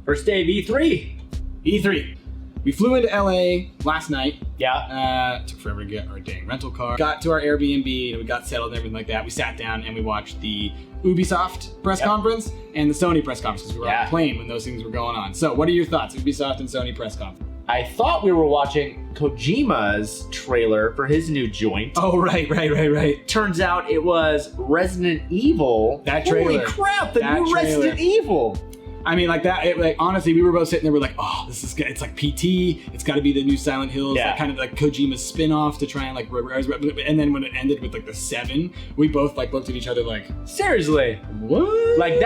First day of E3. E3. We flew into LA last night. Yeah. Took forever to get our dang rental car. Got to our Airbnb and we got settled and everything like that. We sat down and we watched the Ubisoft press conference and the Sony press conference because we were on a plane when those things were going on. So what are your thoughts, Ubisoft and Sony press conference? I thought we were watching Kojima's trailer for his new joint. Oh, right. Turns out it was Resident Evil. That trailer. Holy crap, the new Resident Evil. I mean, like that, honestly, we were both sitting there, we're like, oh, this is good. It's like PT, it's got to be the new Silent Hills, like, kind of like Kojima's spin-off to try and like, and then when it ended with like the 7, we both like looked at each other like, seriously? What? Like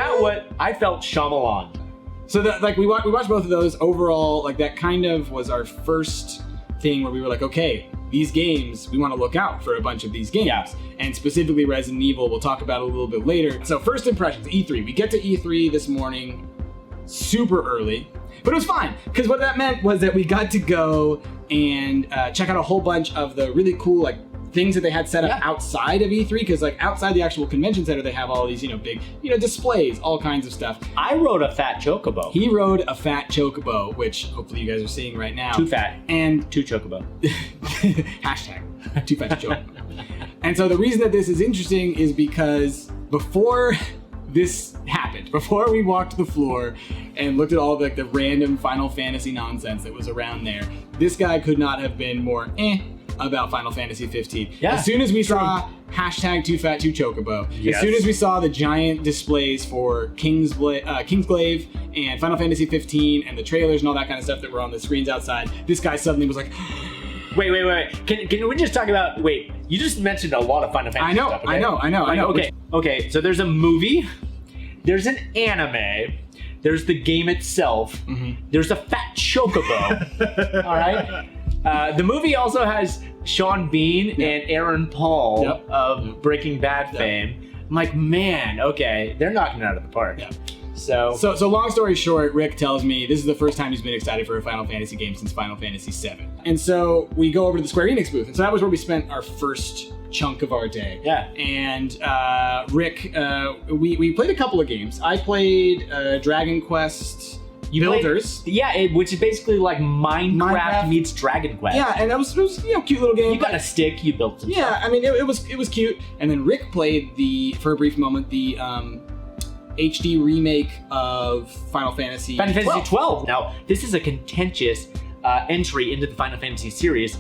I felt Shyamalan. So that, like, we watched both of those. Overall, like, that kind of was our first thing where we were like, okay, these games, we want to look out for a bunch of these games. Yeah. And specifically Resident Evil, we'll talk about it a little bit later. So first impressions, E3. We get to E3 this morning, super early, but it was fine, because what that meant was that we got to go and check out a whole bunch of the really cool, like, things that they had set up outside of E3, because like outside the actual convention center, they have all these, big, displays, all kinds of stuff. I rode a fat Chocobo. He rode a fat Chocobo, which hopefully you guys are seeing right now. Too fat. And too Chocobo. Hashtag too fat Chocobo. And so the reason that this is interesting is because before this happened, before we walked the floor and looked at all the random Final Fantasy nonsense that was around there, this guy could not have been more about Final Fantasy 15. Yeah, as soon as we saw hashtag too fat too Chocobo, as soon as we saw the giant displays for Kingsglaive and Final Fantasy 15 and the trailers and all that kind of stuff that were on the screens outside, this guy suddenly was like, wait. Can we just talk about, you just mentioned a lot of Final Fantasy stuff. Okay? I know. Okay, so there's a movie, there's an anime, there's the game itself, there's a fat Chocobo, all right? The movie also has Sean Bean and Aaron Paul of Breaking Bad fame. I'm like, man, okay, they're knocking it out of the park. Yeah. So long story short, Rick tells me this is the first time he's been excited for a Final Fantasy game since Final Fantasy 7. And so we go over to the Square Enix booth. And so that was where we spent our first chunk of our day. Yeah. And Rick, we played a couple of games. I played Dragon Quest Builders. Which is basically like Minecraft meets Dragon Quest. Yeah, and it was cute little game. You got a stick, you built some stuff. I mean, it was cute. And then Rick played for a brief moment, the HD remake of Final Fantasy 12. Now, this is a contentious entry into the Final Fantasy series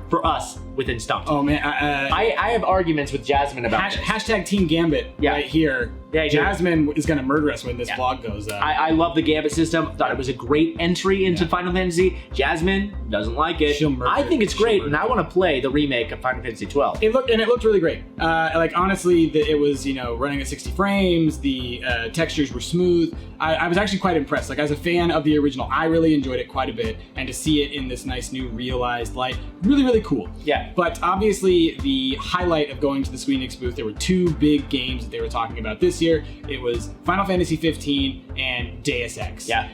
for us within Stumpt. Oh man, I have arguments with Jasmine about this. Hashtag Team Gambit right here. Yeah, Jasmine is going to murder us when this vlog goes up. I love the Gambit system. Thought it was a great entry into Final Fantasy. Jasmine doesn't like it. I think it's great, and I want to play the remake of Final Fantasy 12. It looked really great. Like honestly, it was running at 60 frames. The textures were smooth. I was actually quite impressed. Like as a fan of the original, I really enjoyed it quite a bit, and to see it in this nice new realized light, really cool. Yeah. But obviously, the highlight of going to the Square Enix booth, there were 2 big games that they were talking about this year. It was Final Fantasy 15 and Deus Ex. Yeah.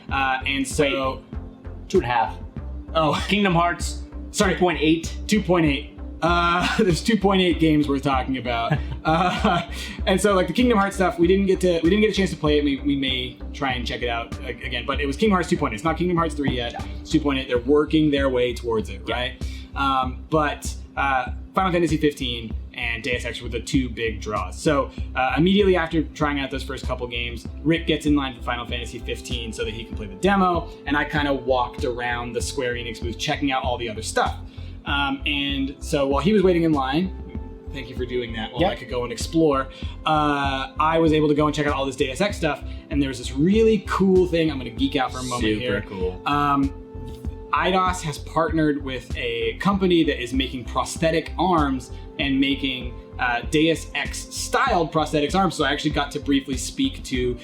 And so... Wait, 2.5. Oh. Kingdom Hearts. Sorry. 2.8. 2.8. There's 2.8 games we're talking about. And so like the Kingdom Hearts stuff, we didn't get a chance to play it. We may try and check it out again, but it was Kingdom Hearts 2.8. It's not Kingdom Hearts 3 yet. It's 2.8. They're working their way towards it, right? But Final Fantasy 15 and Deus Ex were the 2 big draws. So immediately after trying out those first couple games, Rick gets in line for Final Fantasy 15 so that he can play the demo, and I kind of walked around the Square Enix booth checking out all the other stuff. And so while he was waiting in line, thank you for doing that, while I could go and explore, I was able to go and check out all this Deus Ex stuff, and there's this really cool thing. I'm going to geek out for a moment here. Super cool. Eidos has partnered with a company that is making prosthetic arms and making Deus Ex styled prosthetics arms. So I actually got to briefly speak to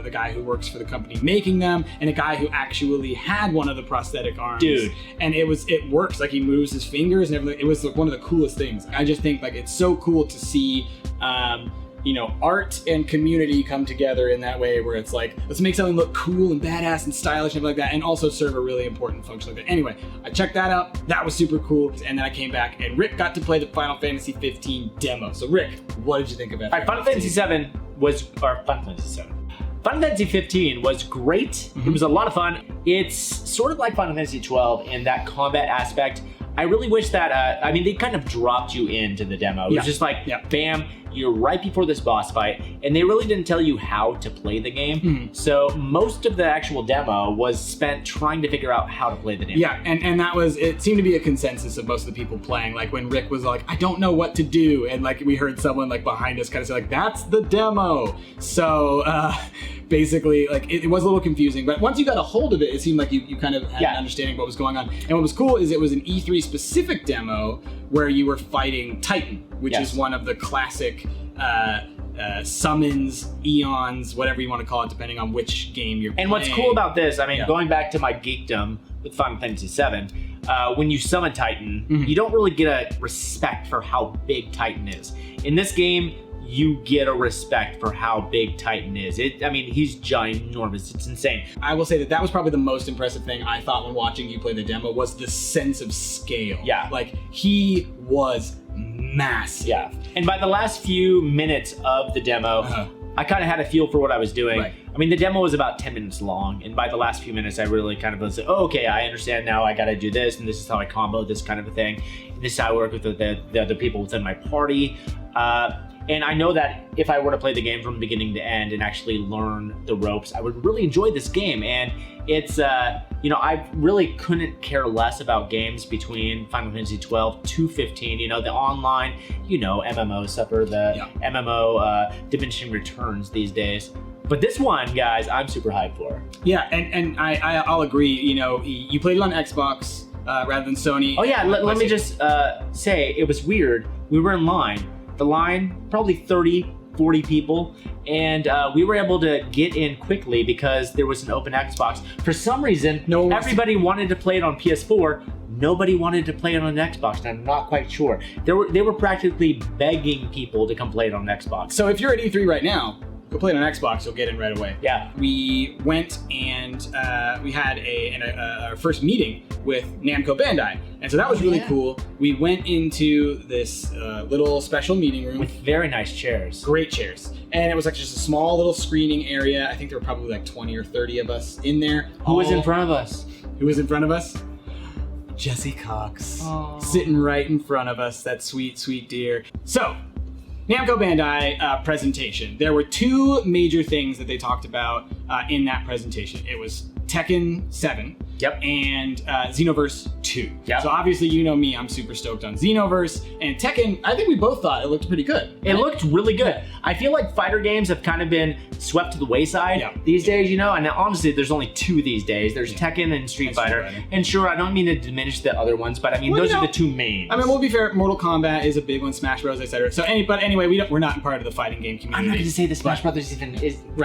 the guy who works for the company making them, and a guy who actually had one of the prosthetic arms. Dude. And it works, like he moves his fingers and everything. It was like one of the coolest things. I just think like it's so cool to see art and community come together in that way, where it's like, let's make something look cool and badass and stylish and like that, and also serve a really important function like that. Anyway, I checked that out. That was super cool. And then I came back and Rick got to play the Final Fantasy 15 demo. So Rick, what did you think about it? Final Fantasy 7 was, or Final Fantasy 7. Final Fantasy 15 was great. It was a lot of fun. It's sort of like Final Fantasy 12 in that combat aspect. I really wish that, I mean, they kind of dropped you into the demo. It was just like, bam, you're right before this boss fight, and they really didn't tell you how to play the game. So most of the actual demo was spent trying to figure out how to play the game. Yeah, and that was, it seemed to be a consensus of most of the people playing. Like when Rick was like, I don't know what to do, and like we heard someone like behind us kind of say like, that's the demo. So basically, like it was a little confusing, but once you got a hold of it, it seemed like you kind of had an understanding of what was going on. And what was cool is it was an E3 specific demo where you were fighting Titan, which is one of the classic summons, eons, whatever you want to call it, depending on which game you're playing. And what's cool about this, I mean, going back to my geekdom with Final Fantasy VII, when you summon Titan, you don't really get a respect for how big Titan is. In this game, you get a respect for how big Titan is. I mean, he's ginormous. It's insane. I will say that was probably the most impressive thing I thought when watching you play the demo was the sense of scale. Yeah. Like, he was massive. Yeah. And by the last few minutes of the demo, I kind of had a feel for what I was doing. Right. I mean, the demo was about 10 minutes long, and by the last few minutes, I really kind of was like, oh, okay, I understand now. I got to do this, and this is how I combo this kind of a thing. And this is how I work with the other people within my party. And I know that if I were to play the game from beginning to end and actually learn the ropes, I would really enjoy this game. And it's, you know, I really couldn't care less about games between Final Fantasy 12 to 15. You know, the online, you know, MMO suffer the MMO diminishing returns these days. But this one, guys, I'm super hyped for. Yeah, and I'll agree. You know, you played it on Xbox rather than Sony. Oh yeah, let me just say, it was weird. We were in line. The line, probably 30, 40 people, and we were able to get in quickly because there was an open Xbox. For some reason, everybody wanted to play it on PS4. Nobody wanted to play it on Xbox, and I'm not quite sure. They were practically begging people to come play it on Xbox. So if you're at E3 right now, go play it on Xbox, you'll get in right away. Yeah. We went and we had our first meeting with Namco Bandai. And so that was really cool. We went into this little special meeting room. With very nice chairs. Great chairs. And it was like just a small little screening area. I think there were probably like 20 or 30 of us in there. Who was in front of us? Who was in front of us? Jesse Cox. Sitting right in front of us. That sweet, sweet dear. So, Namco Bandai presentation. There were two major things that they talked about in that presentation. It was Tekken 7 and Xenoverse 2. So obviously, you know me, I'm super stoked on Xenoverse. And Tekken, I think we both thought it looked pretty good. It looked really good. I feel like fighter games have kind of been swept to the wayside these days, you know? And honestly, there's only two these days. There's Tekken and Street Fighter. And sure, I don't mean to diminish the other ones, but I mean, those are the two mains. I mean, we'll be fair, Mortal Kombat is a big one, Smash Bros, etc. So anyway, we're not part of the fighting game community. I'm not going to say the Smash Brothers even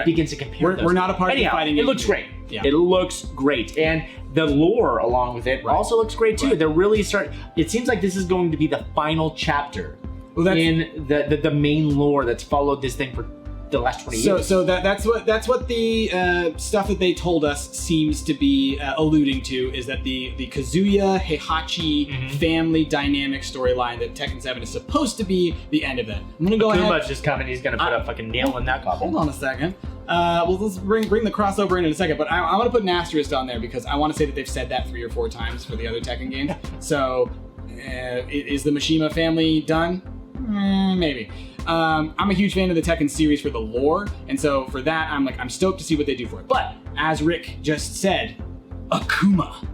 begins to compare those. We're not a part of the fighting game. It looks great. It looks great. And the lore along with it also looks great too. They're really it seems like this is going to be the final chapter in the main lore that's followed this thing for the last 20 years. So that's what the stuff that they told us seems to be alluding to, is that the Kazuya Heihachi family dynamic storyline that Tekken 7 is supposed to be the end of that. I'm gonna go ahead. Akuma's just coming. He's gonna put a fucking nail in that coffin. Hold on a second. Well, let's bring the crossover in a second, but I want to put an asterisk on there because I want to say that they've said that 3 or 4 times for the other Tekken games. So, is the Mishima family done? Maybe. I'm a huge fan of the Tekken series for the lore, and so for that, I'm stoked to see what they do for it. But as Rick just said, Akuma.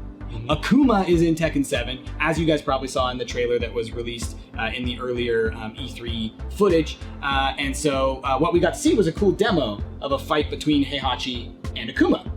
Akuma is in Tekken 7, as you guys probably saw in the trailer that was released in the earlier E3 footage. And so what we got to see was a cool demo of a fight between Heihachi and Akuma.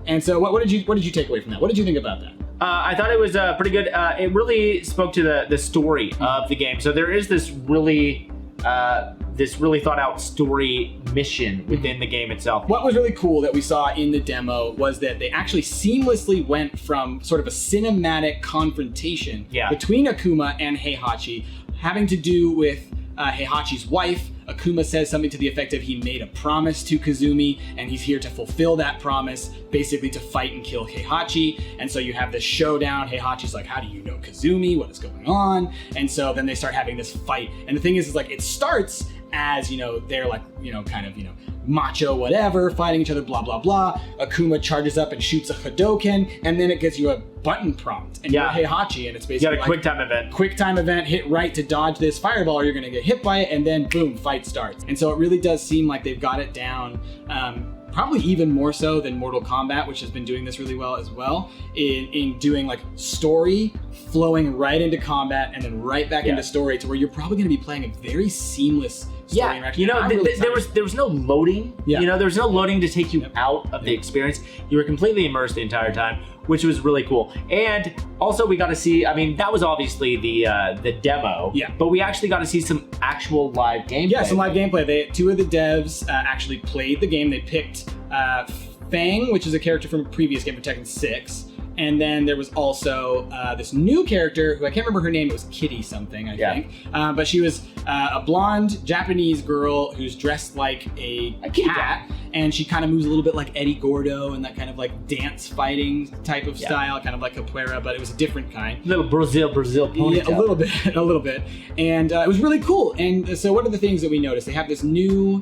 And so what did you take away from that? What did you think about that? I thought it was pretty good. It really spoke to the story of the game. So there is this really thought out story mission within the game itself. What was really cool that we saw in the demo was that they actually seamlessly went from sort of a cinematic confrontation between Akuma and Heihachi, having to do with Heihachi's wife. Akuma says something to the effect of he made a promise to Kazumi and he's here to fulfill that promise, basically to fight and kill Heihachi. And so you have this showdown. Heihachi's like, how do you know Kazumi? What is going on? And so then they start having this fight. And the thing is like, it starts as, they're like, kind of, macho whatever, fighting each other, blah, blah, blah. Akuma charges up and shoots a Hadouken, and then it gives you a button prompt. And you're Heihachi, and it's basically you got a quick time event. Quick time event, hit right to dodge this fireball, or you're going to get hit by it, and then boom, fight starts. And so it really does seem like they've got it down, probably even more so than Mortal Kombat, which has been doing this really well as well, in doing like story flowing right into combat and then right back into story, to where you're probably going to be playing a very seamless story interaction. You know, really there was no loading. Yeah. You know, there was no loading to take you out of the experience. You were completely immersed the entire time, which was really cool. And also we got to see, I mean, that was obviously the demo. Yeah. But we actually got to see some actual live gameplay. Yeah, some live gameplay. Two of the devs actually played the game. They picked Fang, which is a character from a previous game for Tekken 6. And then there was also this new character who I can't remember her name. It was Kitty something, I think. But she was a blonde Japanese girl who's dressed like a cat. And she kind of moves a little bit like Eddie Gordo and that kind of like dance fighting type of style, kind of like capoeira, but it was a different kind. Little Brazil ponytail. Yeah, a little bit. And it was really cool. And so what are the things that we noticed? They have this new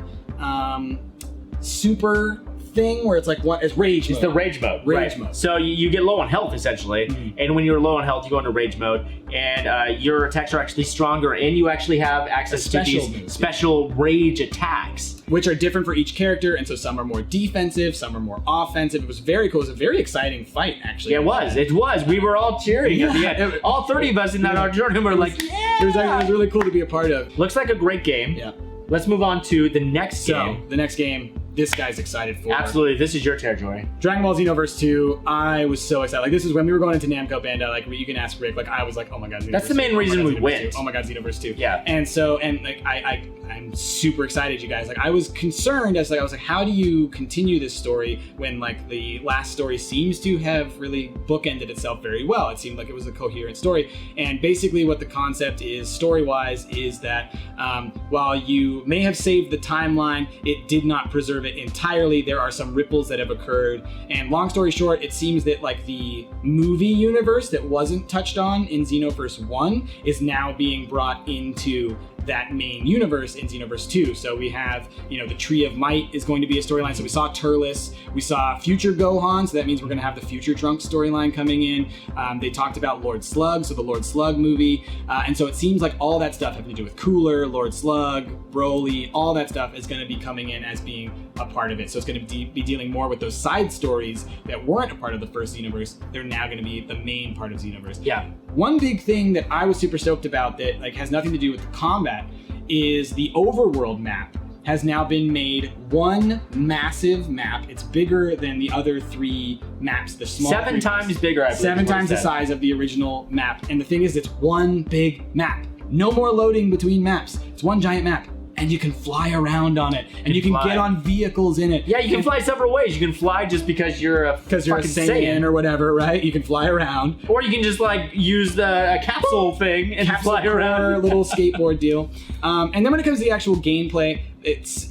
super thing where it's like it's rage mode. It's the rage mode. Rage mode. So you get low on health essentially, and when you're low on health, you go into rage mode, and your attacks are actually stronger, and you actually have access to these special rage attacks, which are different for each character. And so some are more defensive, some are more offensive. It was very cool. It was a very exciting fight, actually. Yeah, it was. We were all cheering at the end. All 30 of us in that auditorium were like, it was really cool to be a part of. Looks like a great game. Yeah. Let's move on to the next game. So, the next game, this guy's excited for. Absolutely, this is your territory. Dragon Ball Xenoverse 2, I was so excited. Like, this is when we were going into Namco Bandai, like, you can ask Rick, like, I was like, oh my god, Xenoverse. That's the main reason we went. Oh my god, Xenoverse 2. Yeah. And so, like, I'm super excited, you guys. Like, I was concerned, I was like, how do you continue this story when, like, the last story seems to have really bookended itself very well? It seemed like it was a coherent story. And basically what the concept is, story-wise, is that while you may have saved the timeline, it did not preserve it entirely. There are some ripples that have occurred. And long story short, it seems that, like, the movie universe that wasn't touched on in Xenoverse 1 is now being brought into that main universe in Xenoverse 2. So we have, the Tree of Might is going to be a storyline. So we saw Turles, we saw future Gohan, so that means we're going to have the future Trunks storyline coming in. They talked about Lord Slug, so the Lord Slug movie. And so it seems like all that stuff having to do with Cooler, Lord Slug, Broly, all that stuff is going to be coming in as being a part of it. So it's going to be dealing more with those side stories that weren't a part of the first Xenoverse. They're now going to be the main part of Xenoverse. Yeah. One big thing that I was super stoked about that, like, has nothing to do with the combat is the overworld map has now been made one massive map. It's bigger than the other 3 maps. The small 7 times bigger, I believe. 7 times the size of the original map. And the thing is, it's one big map. No more loading between maps. It's one giant map. And you can fly around on it, and you can get on vehicles in it. Yeah, you can fly several ways. You can fly just because you're a Saiyan or whatever, right? You can fly around, or you can just like use the capsule thing and fly around. A little skateboard deal. And then when it comes to the actual gameplay, it's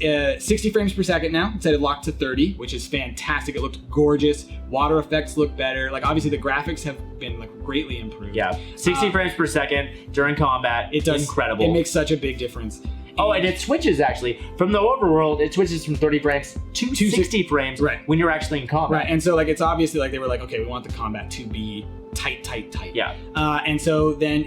60 frames per second now instead of locked to 30, which is fantastic. It looked gorgeous. Water effects look better. Like, obviously the graphics have been, like, greatly improved. Yeah, 60 frames per second during combat. It does incredible. It makes such a big difference. Oh, and it switches actually from the overworld. It switches from 30 frames to 60 frames when you're actually in combat. Right, and so, like, it's obviously like they were like, okay, we want the combat to be tight. Yeah. And so then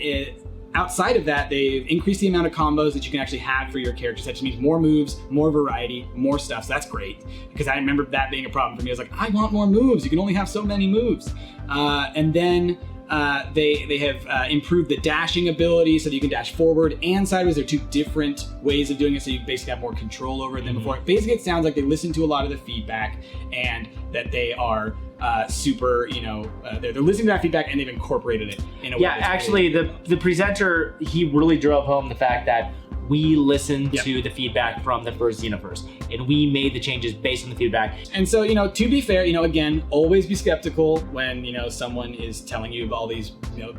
outside of that, they've increased the amount of combos that you can actually have for your characters. That just means more moves, more variety, more stuff. So that's great, because I remember that being a problem for me. I was like, I want more moves. You can only have so many moves. And then they have improved the dashing ability so that you can dash forward and sideways. They're 2 different ways of doing it, so you basically have more control over it than before. Basically, it sounds like they listened to a lot of the feedback and that they are super, they're listening to that feedback and they've incorporated it in a way. Yeah, actually, the presenter, he really drove home the fact that we listened to the feedback from the first Xenoverse, and we made the changes based on the feedback. And so, to be fair, again, always be skeptical when, someone is telling you all these,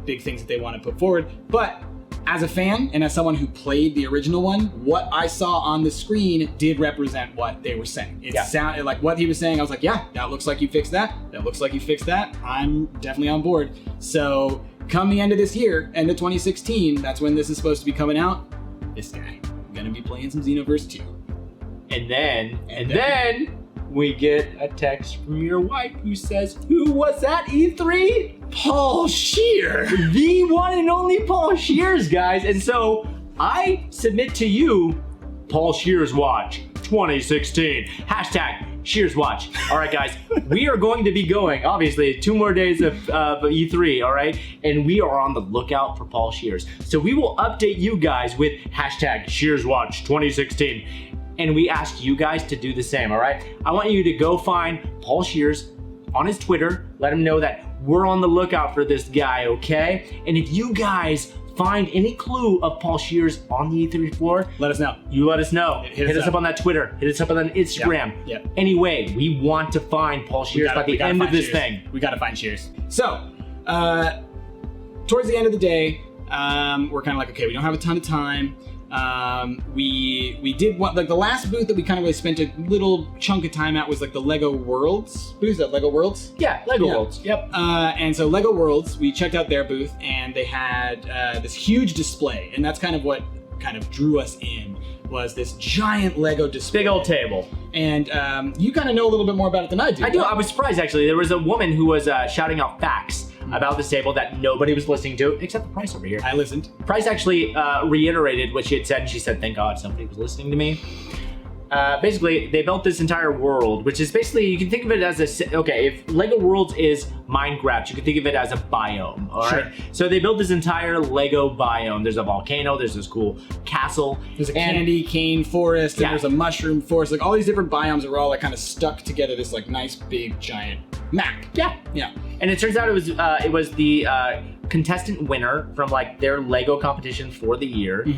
big things that they want to put forward. But as a fan and as someone who played the original one, what I saw on the screen did represent what they were saying. It sounded like what he was saying. I was like, yeah, that looks like you fixed that. That looks like you fixed that. I'm definitely on board. So come the end of this year, end of 2016, that's when this is supposed to be coming out. This guy, I'm gonna be playing some Xenoverse 2. And then we get a text from your wife who says, who was at E3? Paul Scheer. The one and only Paul Scheer's, guys. And so I submit to you Paul Scheer's Watch 2016. Hashtag Scheer's Watch. All right, guys, we are going to be going, obviously, 2 more days of E3, all right? And we are on the lookout for Paul Scheer's. So we will update you guys with hashtag Scheer's Watch 2016. And we ask you guys to do the same, all right? I want you to go find Paul Scheer's on his Twitter. Let him know that we're on the lookout for this guy, okay? And if you guys find any clue of Paul Scheer's on the E3 floor, let us know. You let us know. Hit us up on that Twitter. Hit us up on that Instagram. Yep. Anyway, we want to find Paul Scheer's by the end of this thing. We gotta find Scheer's. So, towards the end of the day, we're kind of like, okay, we don't have a ton of time. We did what, like the last booth that we kind of really spent a little chunk of time at was like the Lego Worlds booth. Is that Lego Worlds? Yeah, Lego Worlds. Yep. And so Lego Worlds, we checked out their booth and they had this huge display, and that's kind of what kind of drew us in, was this giant Lego display. Big old table. And you kind of know a little bit more about it than I do. I do. I was surprised actually. There was a woman who was shouting out facts about this table that nobody was listening to, except the Price over here. I listened. Price actually reiterated what she had said, and she said, thank God somebody was listening to me. Basically, they built this entire world, which is basically, you can think of it as if Lego Worlds is Minecraft, you can think of it as a biome, all right? Sure. So they built this entire Lego biome. There's a volcano, there's this cool castle. There's a candy cane forest, and there's a mushroom forest, like all these different biomes that were all like kind of stuck together, this like nice big giant map. Yeah. And it turns out it was the contestant winner from like their Lego competition for the year.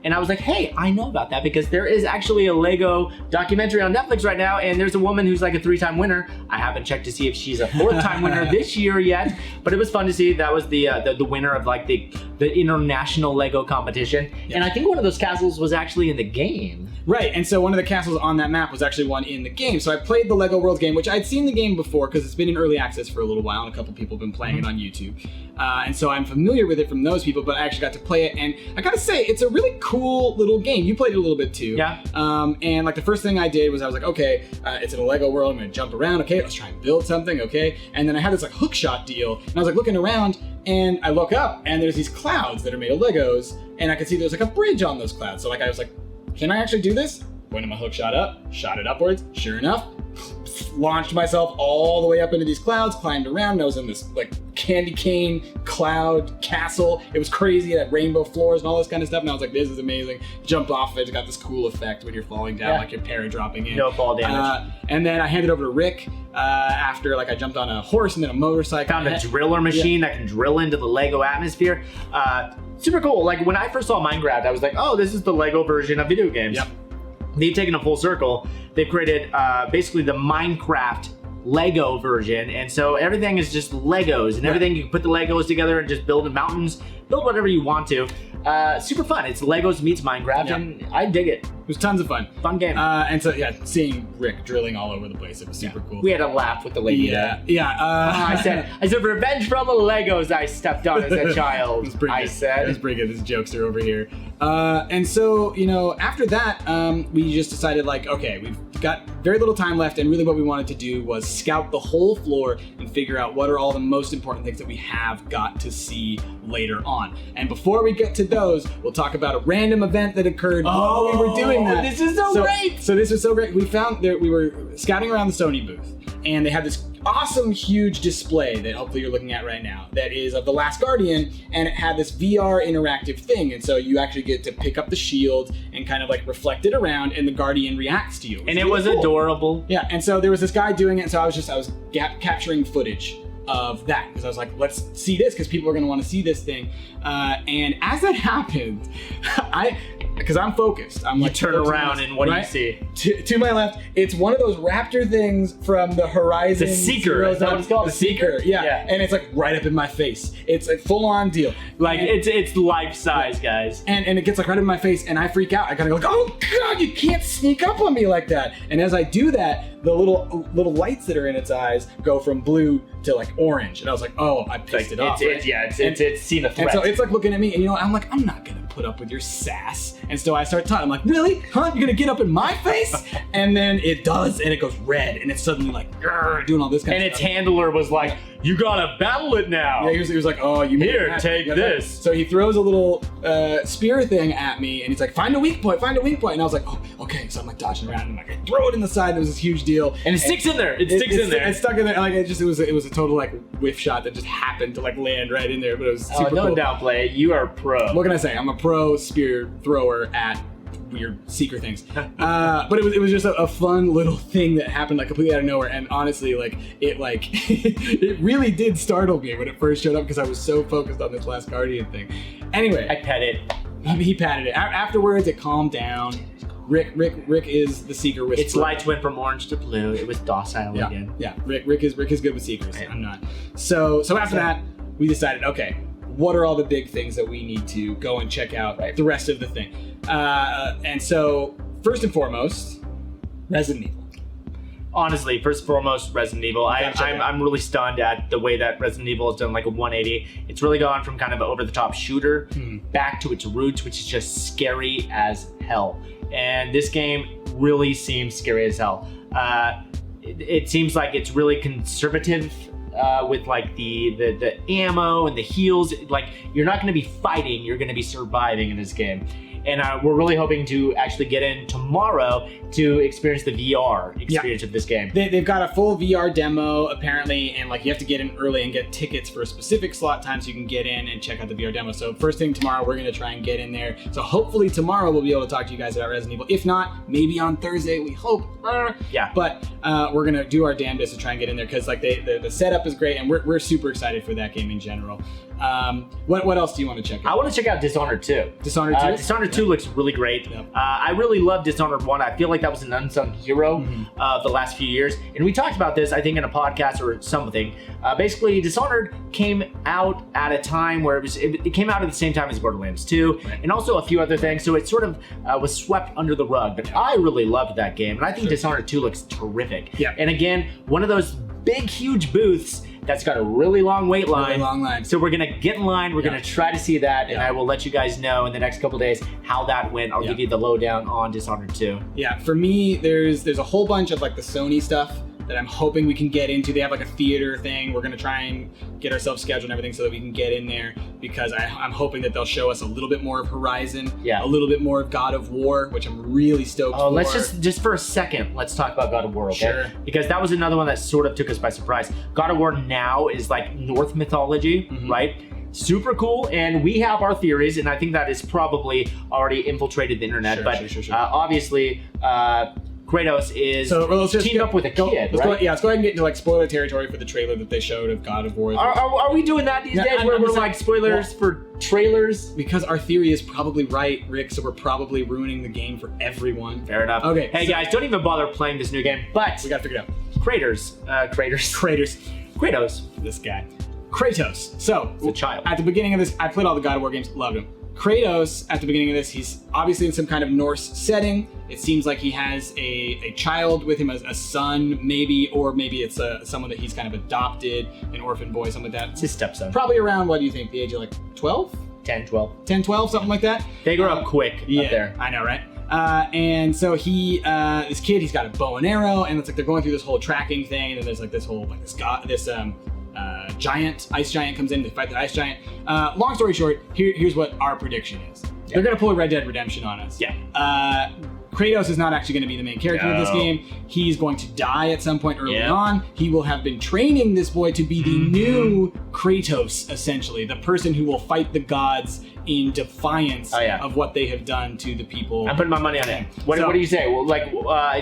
And I was like, hey, I know about that because there is actually a Lego documentary on Netflix right now, and there's a woman who's like a 3-time winner. I haven't checked to see if she's a 4th-time winner this year yet, but it was fun to see. That was the winner of like the international Lego competition. And I think one of those castles was actually in the game. Right, and so one of the castles on that map was actually one in the game. So I played the Lego Worlds game, which I'd seen the game before because it's been in early access for a little while, and a couple people have been playing it on YouTube. And so I'm familiar with it from those people, but I actually got to play it, and I gotta say, it's a really cool little game. You played it a little bit too. Yeah. And like the first thing I did was I was like, okay, it's in a Lego world, I'm gonna jump around, okay, let's try and build something, okay. And then I had this like hook shot deal, and I was like looking around, and I look up, and there's these clouds that are made of Legos, and I could see there's like a bridge on those clouds. So like I was like, can I actually do this? Pointed my hook shot up, shot it upwards, sure enough, launched myself all the way up into these clouds, climbed around, and I was in this like candy cane cloud castle. It was crazy, it had rainbow floors and all this kind of stuff, and I was like, this is amazing. Jumped off of it, it got this cool effect when you're falling down, like you're para-dropping in. No fall damage. And then I handed over to Rick after like I jumped on a horse and then a motorcycle. Found a driller machine that can drill into the Lego atmosphere. Super cool. Like when I first saw Minecraft, I was like, oh, this is the Lego version of video games. Yep. They've taken a full circle. They've created basically the Minecraft Lego version, and so everything is just Legos, and everything you can put the Legos together and just build mountains, build whatever you want to. Super fun. It's Legos meets Minecraft, and I dig it. It was tons of fun. Fun game. And so yeah, seeing Rick drilling all over the place, it was super cool. We had a laugh with the lady there. I said, revenge for all the Legos I stepped on as a child. He's pretty good. This jokester over here. And so, you know, after that, we just decided like, okay, we've got very little time left, and really what we wanted to do was scout the whole floor and figure out what are all the most important things that we have got to see later on. And before we get to those, we'll talk about a random event that occurred while we were doing that. This is so great! So this was so great. We found that we were scouting around the Sony booth, and they had this awesome huge display that hopefully you're looking at right now that is of The Last Guardian, and it had this VR interactive thing, and so you actually get to pick up the shield and kind of like reflect it around, and the Guardian reacts to you. And it was adorable. Yeah, and so there was this guy doing it, and so I was capturing footage of that because I was like, let's see this because people are going to want to see this thing. And as that happened, because I'm focused, I'm like, turn around and what do you see? To my left, it's one of those raptor things from the Horizon. The Seeker. Is that what it's called? The Seeker. Yeah. And it's like right up in my face. It's a full-on deal. Like it's life size, guys. And it gets like right in my face, and I freak out. I kind of go, oh God, you can't sneak up on me like that. And as I do that, the little lights that are in its eyes go from blue to like orange, and I was like, oh, I pissed it off. It's seen a threat. And so it's like looking at me, and you know, I'm like, I'm not gonna put up with your sass. And so I start talking. I'm like, really? Huh? You're gonna get up in my face? And then it does, and it goes red, and it's suddenly like doing all this kind And of its stuff. handler was like, "You gotta battle it now." Yeah, he was like, oh, you Here, made it take happen. this. So he throws a little spear thing at me, and he's like, find a weak point. And I was like, oh, okay. So I'm like dodging around, and I'm like, I throw it in the side, and it was this huge deal. And it sticks in there. It sticks in there. It stuck in there. Like it was a total like whiff shot that just happened to like land right in there, but it was Oh, super don't cool. downplay it. You are a pro. What can I say? I'm a pro spear thrower at weird secret things. But it was just a fun little thing that happened like completely out of nowhere. And honestly, like it really did startle me when it first showed up because I was so focused on this last Guardian thing. Anyway, I pet it. he patted it. Afterwards, it calmed down. Rick is the seeker whisperer. Its lights went from orange to blue. It was docile again. Yeah. Rick is good with secrets. I'm not. So after that, we decided, okay, what are all the big things that we need to go and check out the rest of the thing? And so, first and foremost, Resident Evil. Honestly, first and foremost, Resident Evil. I'm really stunned at the way that Resident Evil has done like a 180. It's really gone from kind of an over-the-top shooter back to its roots, which is just scary as hell. And this game really seems scary as hell. It seems like it's really conservative with like the ammo and the heals. Like, you're not going to be fighting, you're going to be surviving in this game. And we're really hoping to actually get in tomorrow to experience the VR experience of this game. They've got a full VR demo, apparently, and like you have to get in early and get tickets for a specific slot time so you can get in and check out the VR demo. So first thing tomorrow, we're going to try and get in there. So hopefully tomorrow we'll be able to talk to you guys about Resident Evil. If not, maybe on Thursday, we hope. Yeah. But we're going to do our damnedest to try and get in there because like the setup is great and we're super excited for that game in general. What else do you want to check out? I want to check out Dishonored 2. Dishonored 2? Dishonored 2 looks really great. Yep. I really love Dishonored 1. I feel like that was an unsung hero the last few years. And we talked about this, I think, in a podcast or something. Basically, Dishonored came out at a time where it came out at the same time as Borderlands 2, and also a few other things. So it sort of was swept under the rug. But I really loved that game, and I think Dishonored 2 looks terrific. Yeah. And again, one of those big, huge booths that's got a really long wait line. Really long line. So we're gonna get in line. We're gonna try to see that, and I will let you guys know in the next couple days how that went. I'll give you the lowdown on Dishonored 2. Yeah, for me, there's a whole bunch of like the Sony stuff that I'm hoping we can get into. They have like a theater thing. We're gonna try and get ourselves scheduled and everything so that we can get in there because I'm hoping that they'll show us a little bit more of Horizon, a little bit more of God of War, which I'm really stoked for. Let's just for a second, let's talk about God of War, okay? Sure. Because that was another one that sort of took us by surprise. God of War now is like Norse mythology, right? Super cool, and we have our theories, and I think that is probably already infiltrated the internet. Sure. Obviously, Kratos is teamed up with a kid, right? Let's go ahead and get into like spoiler territory for the trailer that they showed of God of War. Are we doing that these days? Where we're like spoilers for trailers? Because our theory is probably right, Rick, so we're probably ruining the game for everyone. Fair enough. Okay. Hey guys, don't even bother playing this new game, but we gotta figure it out. Kratos. This guy. Kratos. So, the child. At the beginning of this, I played all the God of War games, loved him. Kratos, at the beginning of this, he's obviously in some kind of Norse setting. It seems like he has a child with him, as a son, maybe, or maybe it's someone that he's kind of adopted, an orphan boy, something like that. It's his stepson. Probably around, what do you think, the age of like 12? 10, 12. 10, 12, something like that. They grow up quick up there. I know, right? And so this kid, he's got a bow and arrow, and it's like they're going through this whole tracking thing, and there's like this whole, like this ice giant comes in to fight the ice giant. Long story short, here's what our prediction is. They're gonna pull a Red Dead Redemption on us. Yeah. Kratos is not actually going to be the main character of this game. He's going to die at some point early on. He will have been training this boy to be the new Kratos, essentially, the person who will fight the gods in defiance of what they have done to the people. I'm putting my money on it. What do you say? Well, like,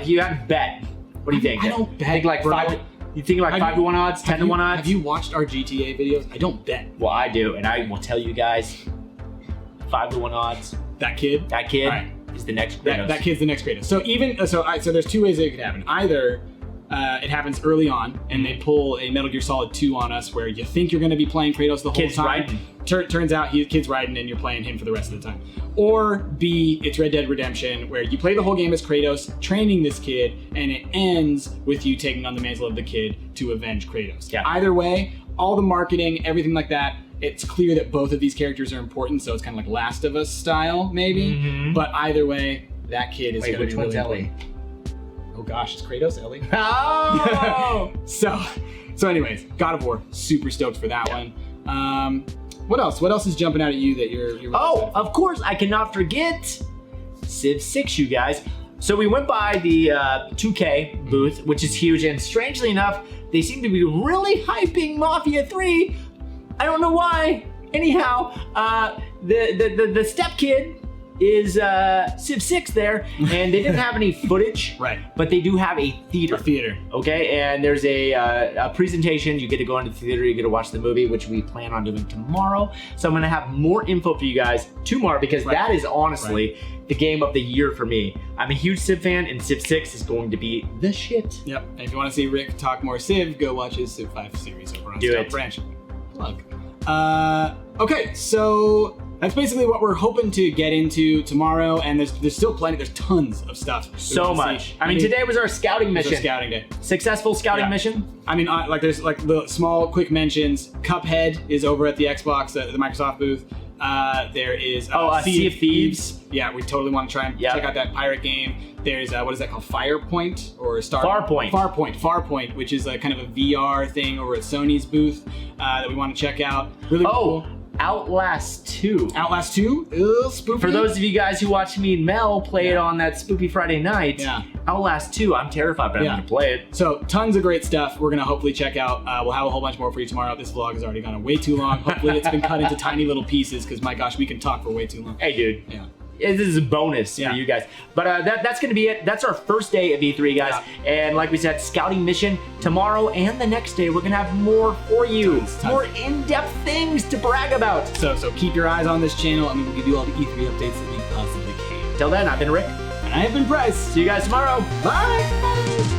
if you had to bet, what do you think? I don't bet. Think like you think like 5 to 1 odds, 10 to 1 odds? Have you watched our GTA videos? I don't bet. Well, I do, and I will tell you guys, 5 to 1 odds. That kid. All right. Is the next Kratos. That kid's the next Kratos. So so there's two ways that it could happen. Either it happens early on and they pull a Metal Gear Solid 2 on us where you think you're going to be playing Kratos the whole time. Turns out kid's riding and you're playing him for the rest of the time. Or B, it's Red Dead Redemption where you play the whole game as Kratos, training this kid, and it ends with you taking on the mantle of the kid to avenge Kratos. Yeah. Either way, all the marketing, everything like that, it's clear that both of these characters are important, so it's kind of like Last of Us style, maybe. Mm-hmm. But either way, that kid is going to be which one's really Ellie? important. Oh gosh, it's Kratos, Ellie. Oh! So anyways, God of War, super stoked for that one. What else? What else is jumping out at you that you're really excited for? Of course, I cannot forget Civ 6, you guys. So we went by the 2K booth, which is huge, and strangely enough, they seem to be really hyping Mafia 3. I don't know why. Anyhow, the step kid is Civ 6 there, and they didn't have any footage, Right. but they do have a theater. Theater. Okay, and there's a presentation. You get to go into the theater, you get to watch the movie, which we plan on doing tomorrow. So I'm gonna have more info for you guys tomorrow, because that is honestly the game of the year for me. I'm a huge Civ fan, and Civ 6 is going to be the shit. Yep. And if you want to see Rick talk more Civ, go watch his Civ 5 series over on Do Stumpt it. Branch. Plug. Okay, so that's basically what we're hoping to get into tomorrow, and there's still plenty. There's tons of stuff. that we So wanna much. see. I mean, today was our scouting was mission. our scouting day. Successful scouting Yeah. mission. I mean, like there's like the small quick mentions. Cuphead is over at the Xbox, the Microsoft booth. There is Sea of Thieves. Yeah, we totally want to try and check out that pirate game. There's what is that called? Firepoint or Star? Farpoint. Farpoint, which is kind of a VR thing over at Sony's booth that we want to check out. Really cool. Outlast 2. Outlast 2, ugh, spooky. For those of you guys who watched me and Mel play it on that spooky Friday night, Outlast 2, I'm terrified, but I'm going to play it. So tons of great stuff we're going to hopefully check out. We'll have a whole bunch more for you tomorrow. This vlog has already gone way too long. Hopefully it's been cut into tiny little pieces, because my gosh, we can talk for way too long. Hey, dude. Yeah. This is a bonus for you guys. But that's going to be it. That's our first day of E3, guys. Yeah. And like we said, scouting mission tomorrow and the next day. We're going to have more for you. Tons. More in-depth things to brag about. So keep your eyes on this channel, and we will give you all the E3 updates that we possibly can. Till then, I've been Rick. And I have been Bryce. See you guys tomorrow. Bye.